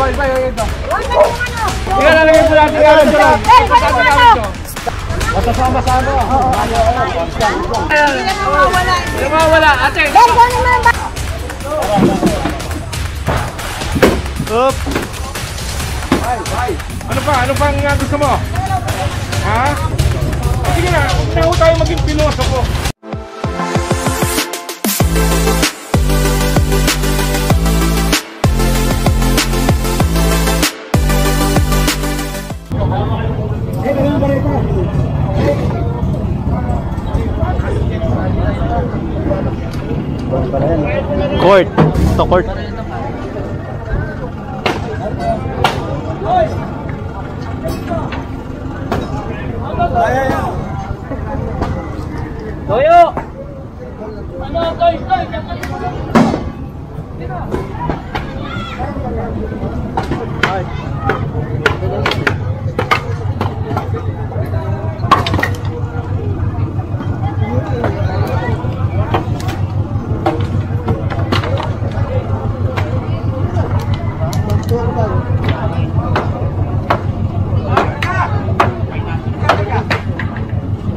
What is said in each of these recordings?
ito. Tingnan na lang po natin ngayon dyan. Masasama-sama. Hindi mawawala. Ate. Up. Ano pa? Ano pang gusto mo? Ha? Sige na. Huwag na tayo maging pilosopo. Court. Ito court. Toyo! Ano, toy!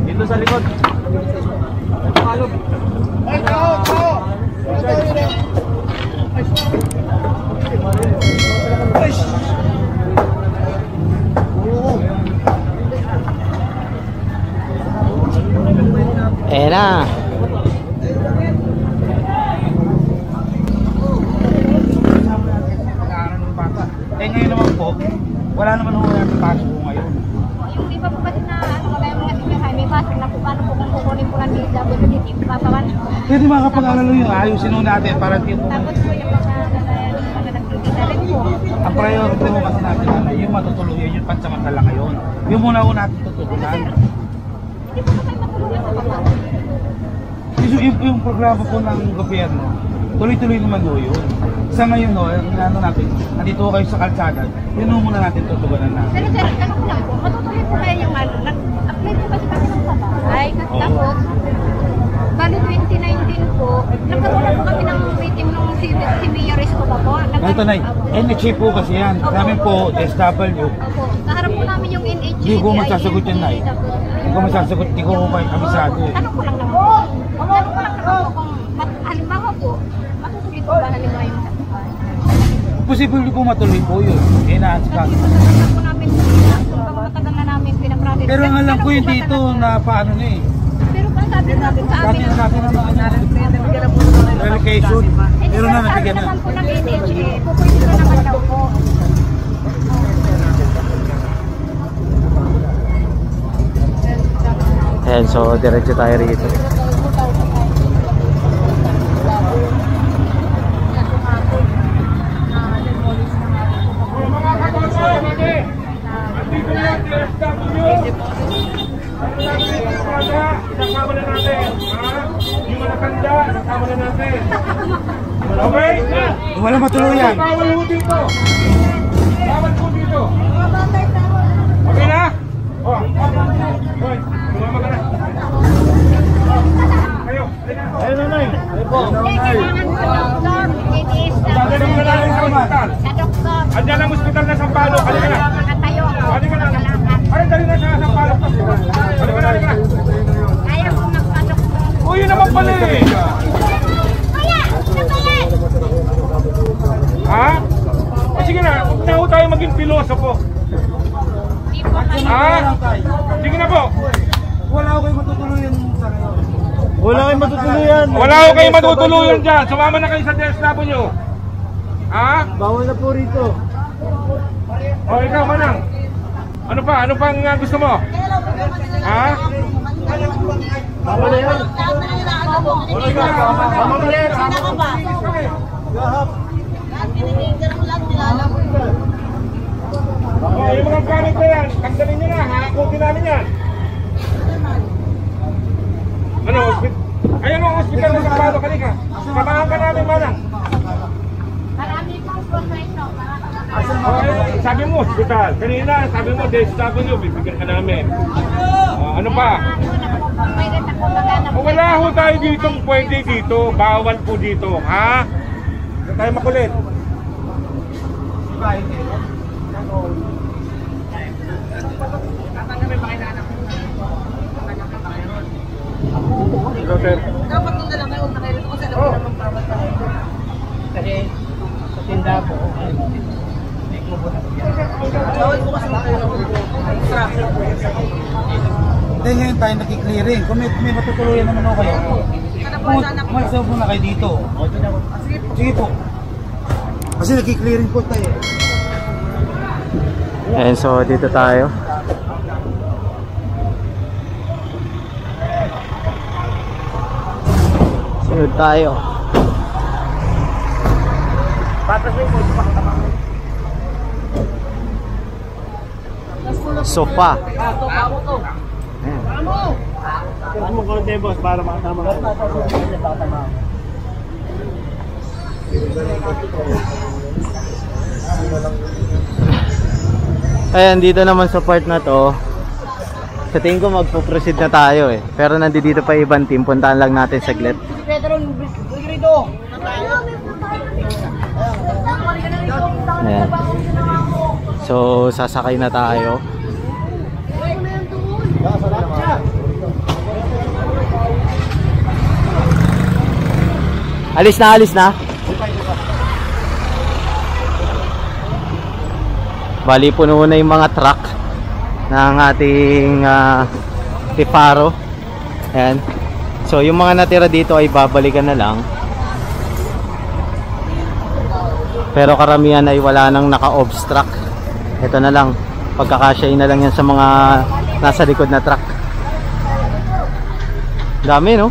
Dito sa likod. Na. Ngayon naman po, wala naman ho yung pasok po ngayon. Yung iba po kasi na kaya mga tinyahay, may pasok na po paano po kung kukunin po ng DWD, papawan. Pwede makapag-alalo yung ayusin ho natin para tipo. Tapos po yung mga nagtitita rin po. Ang priority mo kasi natin yung matutuluyan yung pansamantala ngayon. Yung muna ho natin tutugunan. Hindi po kayo matulungan sa papawan. Yung programa po ng gobyerno, tuloy-tuloy naman ho yun. Sa ngayon ho, ano natin, nandito kayo sa kalsada, yun ho muna natin tutugunan na. Pero sir, ano ko lang po, matutuloy po kayo yung ano, nag-apply po kasi kami ng babae. Tapos, bali 2019 po, nagkaroon po kami ng meeting nung si Mayor Isko pa po. Ito na, NHA po kasi yan. Namin po, SW. Opo, kaharap po namin yung NHA. Hindi ko masasagot yun na eh. Hindi ko masasagot, hindi ko kayo kabisado eh. Tanong ko lang naman po. Tanong ko lang naman po kung halimbawa po, matutuloy po ba halimbawa yung posible po matuloy po yun. Eh na-asikaso. kasi matagal po namin, matagal na namin pinaprocess. Pero ang alam ko yung dito na paano na eh. Pero pa sabi natin sa amin, relocation. Pero na nabigyan na. naman po ng NHA, pupwede na naman daw po. Ayan, so diretso tayo rito. Kasama na natin. Yung manakanda, kasama na natin. Okay? Wala matuluyan. Bawal po dito. Bawal po dito. Okay na? Oh. Hoy, tumama ka na. Kayo. Ayun na, Nay. Ayun po. Kailangan po, doktor, linis, Dadalhin ka natin sa ospital. sa doktor. Andiyan ang ospital na Sampalo. Halika na. Nakatayo. Halika na. Ay, dali na sa Sampalo. Halika na, halika na. Kaya po magpa-doktor. Uy, yun naman pala eh. Kuya! Ano ba yan? Ha? O sige na, huwag na ho tayo maging pilosopo. Di po kayo. Ha? Sige na po. Wala ko kayo matutuluyan sa ngayon. Wala kayong matutuluyan. Wala ko kayo matutuluyan dyan. Sumama na kayo sa DSW. Ha? Bawal na po rito. O ikaw, Manang. Ano pa? Ano pang gusto mo? Ha? Bawal na yan. O sige na. Sumama na yan. Gahap. O, yung mga gamit na yan. Tanggalin nyo na. Hakakutin namin yan. Ano? Ayan ang hospital na Sampalo. Halika. Samahan ka namin, Manang. Marami pong progreso. Sabi mo, hospital. Kanina, sabi mo, DSW, bibigyan ka namin. Ano pa? Wala ho tayo dito pwede dito. Bawal po dito, ha? Hindi tayo makulit. kahit eh. Hello, sir. Dapat nung nalang ngayon na kayo ko sa loob ng magpapatay. Kasi sa tinda po, bawal po kasi kayo ng traffic. Hindi ngayon tayo nakiklearing. Kung may matutuluyan naman ako kayo, umalis po na kayo dito. Sige po. Kasi nakiklearing po tayo. Ayan, so dito tayo. Sunod tayo. Sofa. Ayan. Kaya mo konti boss para makatama ka. Ayan, dito naman sa part na to, sa tingin ko magpo-proceed na tayo eh. Pero nandito pa ibang team, puntahan lang natin saglit. Ayan. So, sasakay na tayo. Alis na, alis na. Bali, puno na yung mga truck ng ating Tifaro. Ayan. So, yung mga natira dito ay babalikan na lang. Pero karamihan ay wala nang naka-obstruct. Ito na lang. Pagkakasyain na lang yan sa mga nasa likod na truck. Dami, no?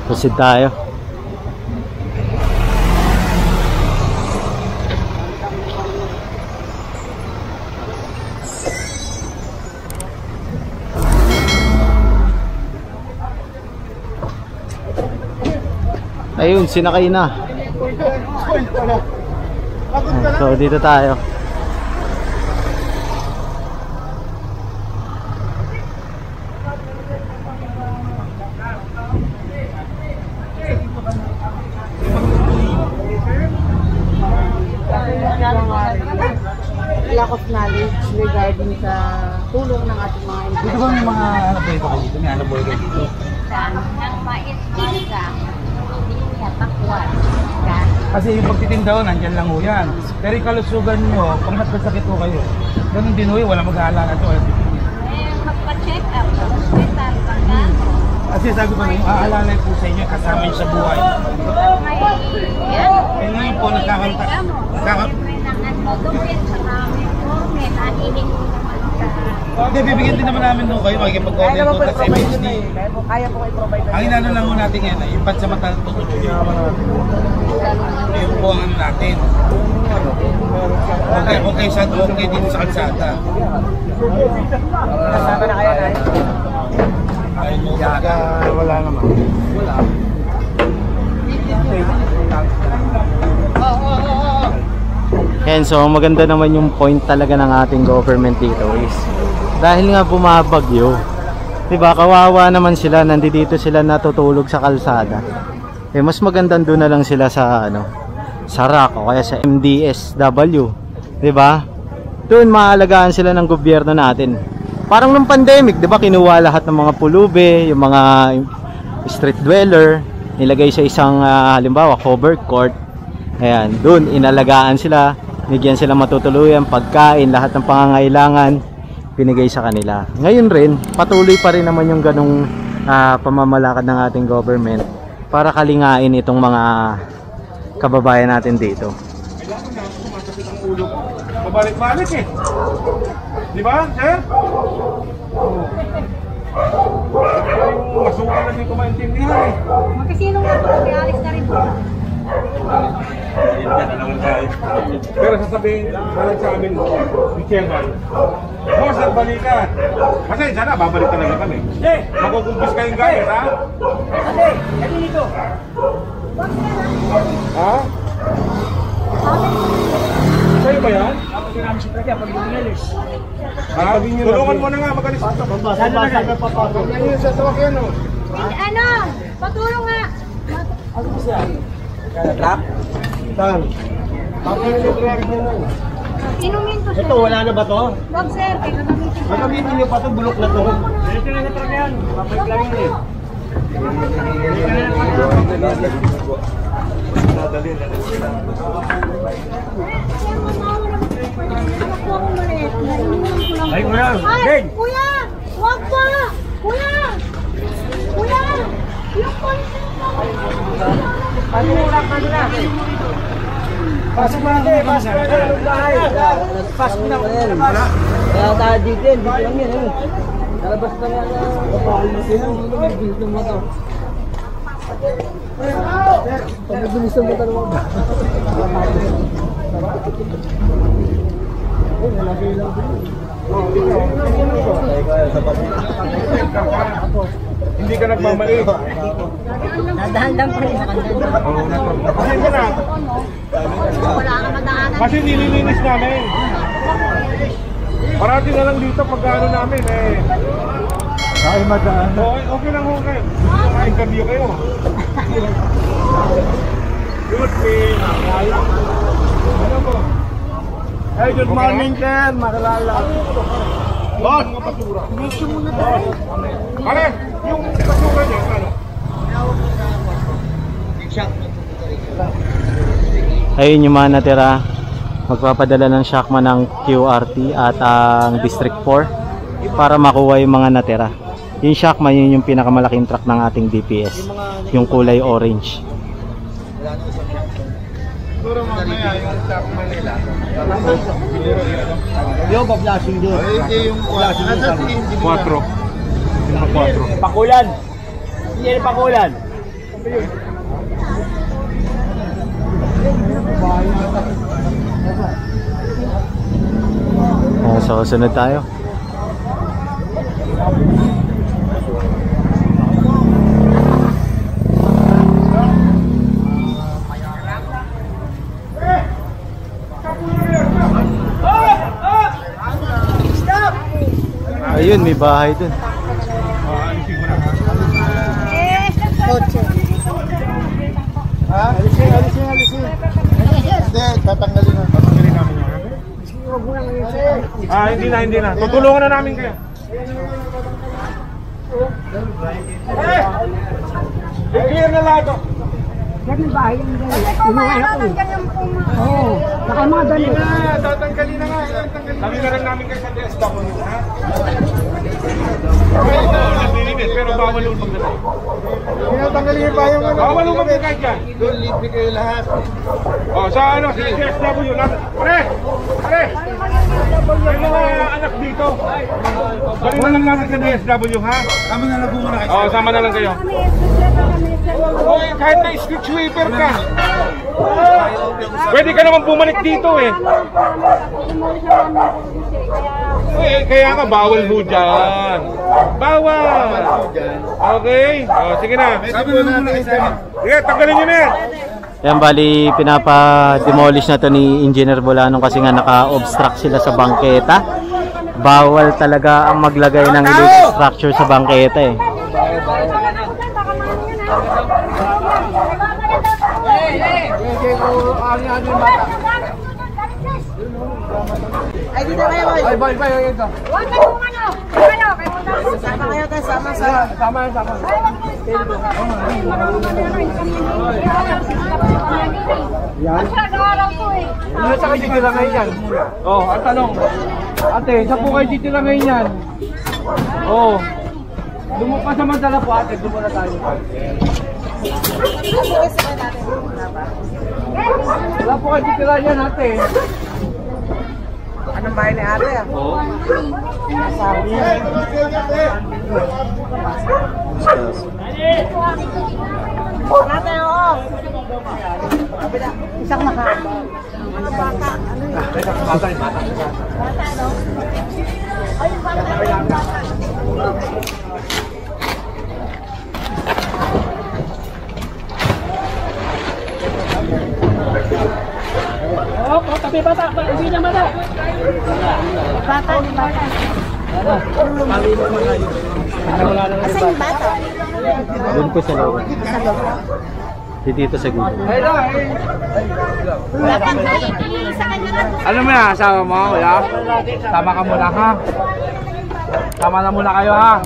Proceed tayo. Ayun, sinakay na. So dito tayo. Lack of knowledge regarding sa tulong ng ating mga Dito ba may mga ano po ito kayo dito? May ano po ito dito? ng mais mangga, linya, takwan, Kasi yung pagtitinda ko, nandyan lang ho yan. Pero yung kalusugan nyo, pag nagkasakit ho kayo, ganun din ho, wala mag-aalala ito. magpa-check up sa hospital, pagkano. Kasi sabi ko na yung aalalay po sa inyo, kasama yun sa buhay. May yan. Eh ngayon po, nagkakanta. May nanganodopin sa namin po, may nahiling naman sa... Hindi, bibigyan din naman namin doon kayo, makikipag-order po sa MHD. Kaya po i-provide. Ang inano lang ho natin yan, yung pansamantalang tutuluyan. Yung po ang ano natin. Okay din sa kalsada. Kasama na kaya na Ayun mo talaga, wala naman. Wala. And so maganda naman yung point talaga ng ating government dito is dahil nga bumabagyo, diba, kawawa naman sila, nandito sila natutulog sa kalsada. Eh mas magandang doon na lang sila sa ano, sa RAC o kaya sa MDSW, diba? Doon maalagaan sila ng gobyerno natin. Parang nung pandemic, diba, kinuha lahat ng mga pulube, yung mga street dweller, nilagay sa isang halimbawa covered court. Ayan, doon inalagaan sila, bigyan sila matutuluyan, pagkain, lahat ng pangangailangan binigay sa kanila. Ngayon rin, patuloy pa rin naman yung ganong pamamalakad ng ating government para kalingain itong mga kababayan natin dito. Kailangan na sumasakit ang ulo ko. Pabalik-balik eh. Di ba, sir? Masukan na dito maintindihan eh. Magkasino nga po, may alis na rin po. Pero sasabihin nalang sa amin, ni Chairman, boss, nagbalikan. Kasi sana, babalik talaga kami. Makukumpis kayong gamit, ha? Ate, ate dito. Ha? Sa'yo ba yan? Kapag namin si Trakya, pag lumilis. Ha? Tulungan mo na nga, magalis. Sana na kayo papapag. Yan yun, sa tawag yan, o. Ano? Patulong nga. Ano ba siya? Kaya trap? Saan? Inumin to, sir. Ito, wala na ba to? Wag, sir. Kaya gagamitin ko. Magamitin niyo pa ito, bulok na to. Ito na sa trap yan. Papag lang yun eh. Ay, kuya! Ay, kuya! Wag pa! Kuya! Kuya! Yung konsen ko! Ano na? Pasok mo natin, pasok mo natin. Pasok mo natin. Kaya tayo dito yan, dito lang yan. Nalabas na nga na. Kapahal mo siya. Bilis ng mata. Pag-bilis ng mata naman ba? Hindi ka nagmamali. Nadahan-dahan pa rin sa kanya. Kasi ka na. Wala ka madaanan. Kasi nililinis namin. Parati na lang dito pagkaano namin eh. Ay, madaan. Okay lang ho kayo. Maka-interview kayo. Good morning. Ano po? Hey, good morning, sir. Makalala. Boss, mga basura. Medyo muna tayo. Pare, yung basura niya, ano? Ayun yung mga natira. Magpapadala ng Shakman ng QRT at ang District 4 para makuha yung mga natira. Yung Shakman, yun yung pinakamalaking truck ng ating DPS, yung kulay orange. Siguro mamaya yung Shakman nila. Yung pa-flashing doon. Ito yung flashing nila. 4. Pakulan. Hindi yan pakulan. So sunod tayo. Ayun, may bahay dun. Ha? Alisin. Hindi, tatanggalin na. Tatanggalin namin yan. Hindi na. Tutulungan na namin kayo. I-clear na lahat o. Ganun ba? Yung ganyan po. Oo. Baka mga ganun. Tatanggalin na nga. Sabi na lang namin kayo sa DSW, ha? Pero bawal umag na tayo. Tinatanggalin pa yung ano? Bawal umag na kahit yan. Doon libre kayo lahat. O, sa ano? Sa DSW. Pare! May mga anak dito. Bali na lang natin sa DSW, ha? Kami na lang muna kayo. O, sama na lang kayo. Okay, kahit na street sweeper ka. Pwede ka naman bumalik dito eh. Kaya nga bawal ho dyan. Bawal. Okay? O, sige na. Sige, tanggalin nyo na yan. Yan, bali pinapa-demolish na to ni Engineer Bolano kasi nga naka-obstruct sila sa bangketa. Bawal talaga ang maglagay ng illegal structure sa bangketa eh. Ay, dito kayo, boy. Bye. Huwag na yung ano. Sama kayo tayo, sama. Sama. Yan? Nag-aaraw ko eh. Ano sa kayo titira ngayon yan? Oh, ang tanong. Ate, saan po kayo titira ngayon yan? Oh. Lumupas naman dala po ate, dumula tayo. Wala po kayo titira yan ate. ng bahay ni ate ah. Oo. Ate, oo. Isang mahaba. Mga bata. Ano yun? Bata, no? Ay, yung bata. Oh, tabi bata. Hindi niya bata. Bata. Asan yung bata? Doon po sa loob. Dito sa gulo. Bata na sa kanya na. Ano mo na, asawa mo? Wala? Tama ka muna ha? Tama na muna kayo ha?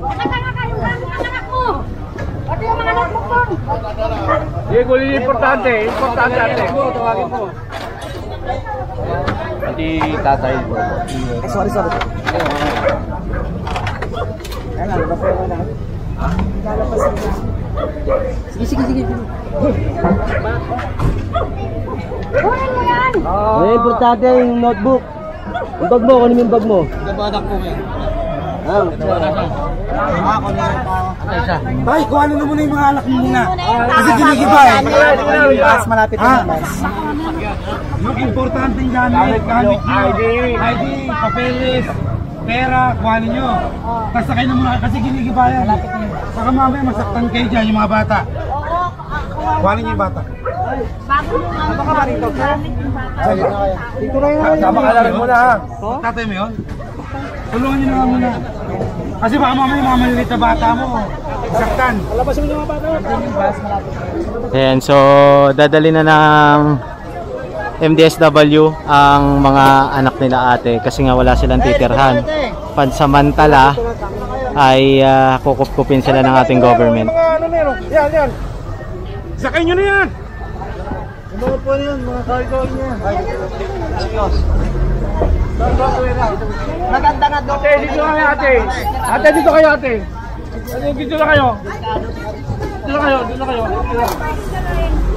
Nakatanga kayo ba? Anak mo! Pati yung mga anak mo po! Hindi, kulin importante. Importante ate. Tawagin mo. Pati tatay po. Sorry. Sige. Kunin mo yan! Importante yung notebook. Yung bag mo, kunin mo yung bag mo. Nabadak po ngayon. Tay, kuhanin mo muna yung mga alak mo muna. Kasi ginigiba eh. Mas malapit na mas. Yung importanteng gamit nyo. ID, papeles, pera, kuhanin nyo. Tapos sakay na muna kasi ginigiba yan. Baka mamaya masaktan kayo dyan yung mga bata. Kuhanin nyo yung bata. Bago mo nga. Baka marito. Dito na yun. Tama ka lang muna ha. Tatay mo yun? Tulungan nyo na muna. Kasi baka mamaya yung mga maliliit na bata mo. Saktan. Alabasin mo yung mga bata. Ayan, so dadali na ng MDSW ang mga anak nila ate kasi nga wala silang titirhan. Pansamantala ay kukupkupin sila ng ating government. Mga ano meron? Yan. Sakay nyo na yan. Mga po yun, mga cargo niya. Maganda na doon. Ate, dito kayo ate. Ate, dito kayo ate. Dito na kayo.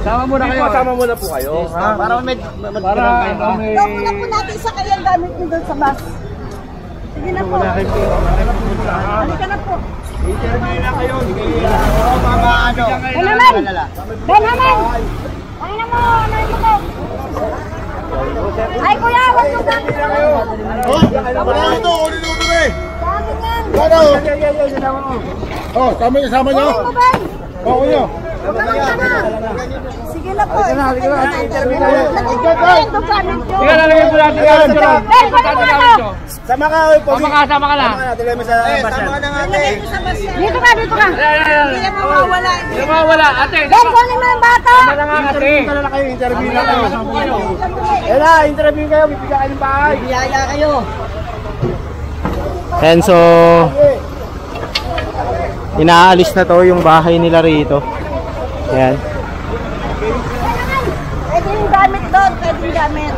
Sama muna kayo. Sama muna po kayo. Para may... Huwag muna po natin sa kayang gamit nyo doon sa bus. Sige na po. Halika na po. Benjamin! Ay na mo! Ano ito ko? Ay kuya! Huwag mo gamit na kayo! Dami yan! Sama nyo? Kunin mo ba? Oo nyo. Sige na po. Sige na. Sige na. Lalagay po natin yan. Ben, kunin mo na to. Sama ka. Sama ka na. Dito ka, dito ka. Hindi yan mawawala. Hindi mawawala. Ate, Ben, kunin mo yung bata. sama na nga ate. Interview na kayo. Interview kayo. Bibigyan kayo ng bahay. Biyaya kayo. And so inaalis na to yung bahay nila rito. Ayan. Pwede yung gamit doon. Pwede yung gamit.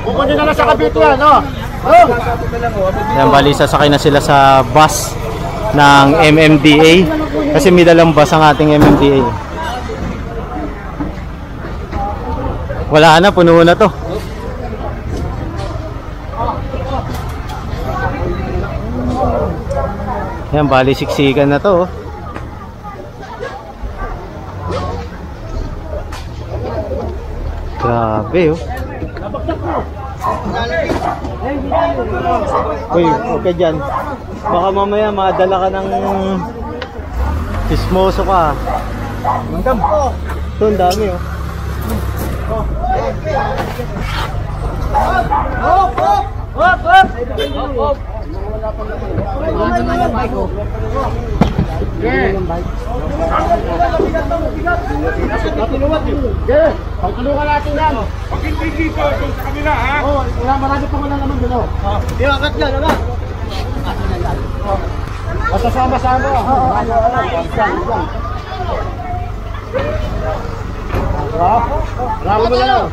Kukunin na lang sa Cavite yan, Ayan, bali sasakay na sila sa bus ng MMDA kasi may dalang bus ang ating MMDA. Wala na, puno na to. Ayan, bali siksikan na to. Grabe oh. Uy, huwag ka dyan. Baka mamaya madala ka ng sismoso ka. Ito, ang dami oh. Pagtulungan natin yan. Pag hindi dito, doon sa kanila ha. Marami pa wala naman doon. Iwakat yan, ano? Masasama-sama. Bravo mo lang.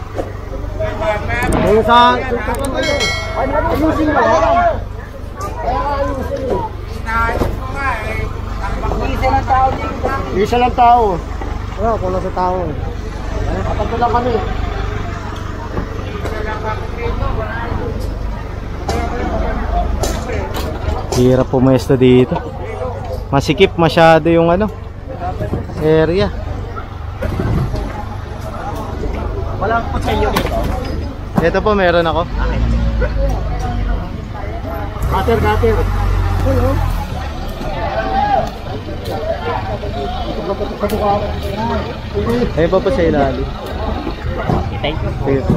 Ayun sa... Ayusin mo. Isa lang tao. Wala, kulang sa tao. Kapag lang kami. Hirap pumesto dito. Masikip masyado yung ano, area. Walang kutsilyo dito. Ito po meron ako. Cutter, cutter. Ayun pa po sa ilalim. Thank you. Sige po.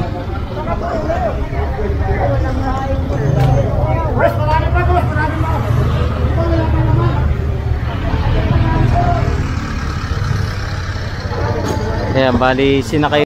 Ayan, bali sinakay